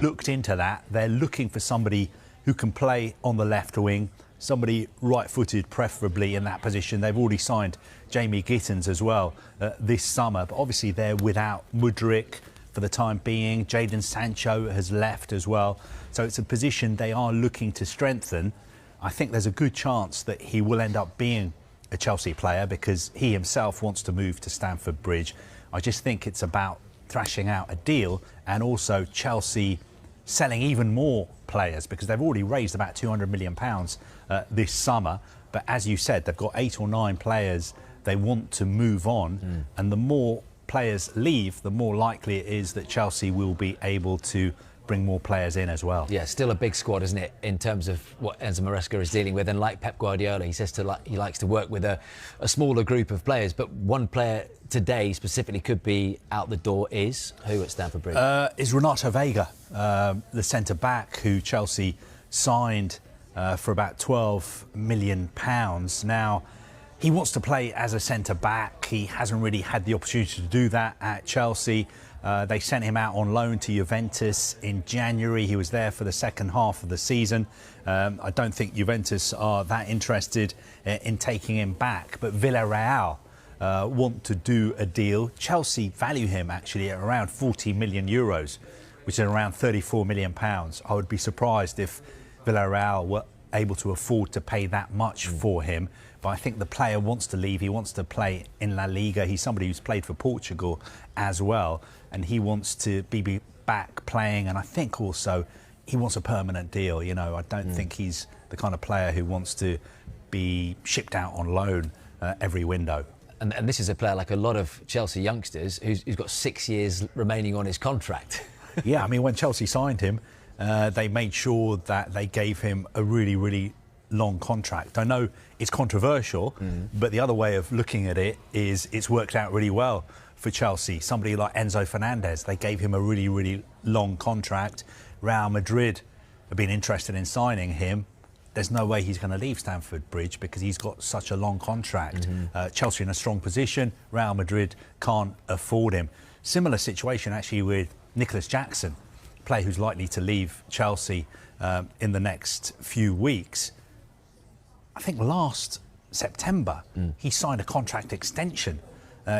looked into that. They're looking for somebody who can play on the left wing, somebody right-footed preferably in that position. They've already signed Jamie Gittins as well this summer, but obviously they're without Mudryk for the time being. Jadon Sancho has left as well. So it's a position they are looking to strengthen. I think there's a good chance that he will end up being a Chelsea player because he himself wants to move to Stamford Bridge. I just think it's about thrashing out a deal and also Chelsea selling even more players because they've already raised about £200 million this summer. But as you said, they've got 8 or 9 players they want to move on. And the more players leave, the more likely it is that Chelsea will be able to bring more players in as well. Yeah, still a big squad, isn't it, in terms of what Enzo Maresca is dealing with. And like Pep Guardiola, he says he likes to work with a smaller group of players. But one player today specifically could be out the door is who at Stamford Bridge? Is Renato Veiga, the centre-back who Chelsea signed for about £12 million. Now, he wants to play as a centre-back. He hasn't really had the opportunity to do that at Chelsea. They sent him out on loan to Juventus in January. He was there for the second half of the season. I don't think Juventus are that interested in taking him back, but Villarreal want to do a deal. Chelsea value him actually at around €40 million, which is around £34 million. I would be surprised if Villarreal were able to afford to pay that much for him. But I think the player wants to leave. He wants to play in La Liga. He's somebody who's played for Portugal as well. And he wants to be back playing. And I think also he wants a permanent deal. You know, I don't think he's the kind of player who wants to be shipped out on loan every window. And this is a player like a lot of Chelsea youngsters who's got 6 years remaining on his contract. Yeah, I mean, when Chelsea signed him, they made sure that they gave him a really, really long contract. I know it's controversial, but the other way of looking at it is it's worked out really well for Chelsea. Somebody like Enzo Fernandez, they gave him a really, really long contract. Real Madrid have been interested in signing him. There's no way he's going to leave Stamford Bridge because he's got such a long contract. Chelsea in a strong position. Real Madrid can't afford him. Similar situation actually with Nicolas Jackson, a player who's likely to leave Chelsea in the next few weeks. I think last September, he signed a contract extension.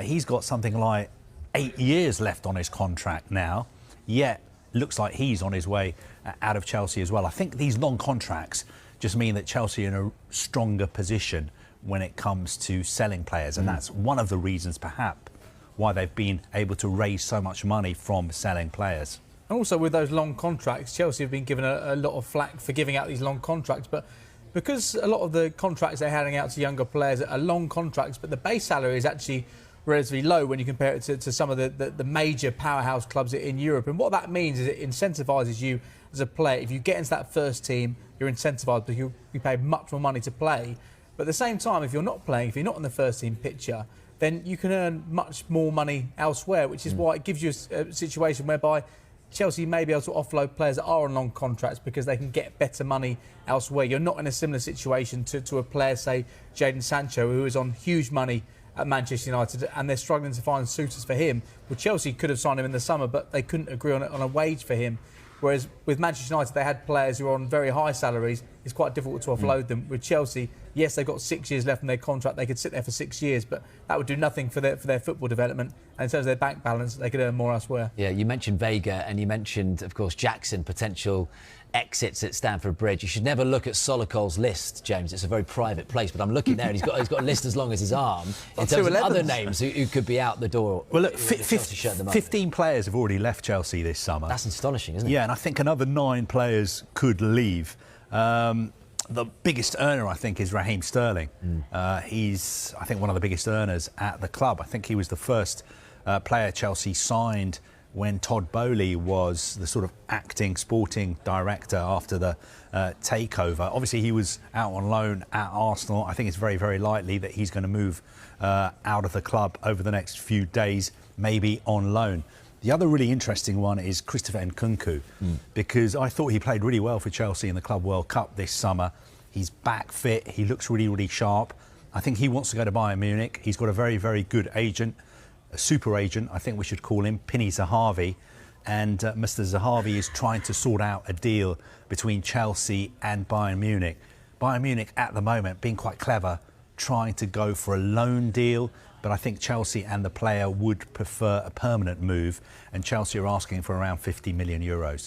He's got something like 8 years left on his contract now, yet looks like he's on his way out of Chelsea as well. I think these long contracts just mean that Chelsea are in a stronger position when it comes to selling players, and that's one of the reasons, perhaps, why they've been able to raise so much money from selling players. And also with those long contracts, Chelsea have been given a lot of flack for giving out these long contracts, but because a lot of the contracts they're handing out to younger players are long contracts, but the base salary is actually relatively low when you compare it to some of the major powerhouse clubs in Europe. And what that means is it incentivises you as a player. If you get into that first team, you're incentivised because you'll be paid much more money to play. But at the same time, if you're not playing, if you're not in the first team picture, then you can earn much more money elsewhere, which is why it gives you a situation whereby Chelsea may be able to offload players that are on long contracts because they can get better money elsewhere. You're not in a similar situation to a player, say, Jadon Sancho, who is on huge money at Manchester United, and they're struggling to find suitors for him. Well, Chelsea could have signed him in the summer, but they couldn't agree on a wage for him. Whereas with Manchester United, they had players who are on very high salaries. It's quite difficult to offload them. With Chelsea, yes, they've got 6 years left in their contract. They could sit there for 6 years, but that would do nothing for their football development. And in terms of their bank balance, they could earn more elsewhere. Yeah, you mentioned Veiga and you mentioned, of course, Jackson, potential exits at Stamford Bridge. You should never look at Solicol's list, James. It's a very private place, but I'm looking there and he's got a list as long as his arm in terms of other names who could be out the door. Well, look, 15 players have already left Chelsea this summer. That's astonishing, isn't it? Yeah, and I think another 9 players could leave. The biggest earner, I think, is Raheem Sterling. He's, I think, one of the biggest earners at the club. I think he was the first player Chelsea signed when Todd Boehly was the sort of acting sporting director after the takeover. Obviously, he was out on loan at Arsenal. I think it's very, very likely that he's going to move out of the club over the next few days, maybe on loan. The other really interesting one is Christopher Nkunku, because I thought he played really well for Chelsea in the Club World Cup this summer. He's back fit. He looks really, really sharp. I think he wants to go to Bayern Munich. He's got a very, very good agent, a super agent, I think we should call him, Pinny Zahavi. and Mr. Zahavi is trying to sort out a deal between Chelsea and Bayern Munich. Bayern Munich at the moment being quite clever, trying to go for a loan deal, but I think Chelsea and the player would prefer a permanent move, and Chelsea are asking for around 50 million euros.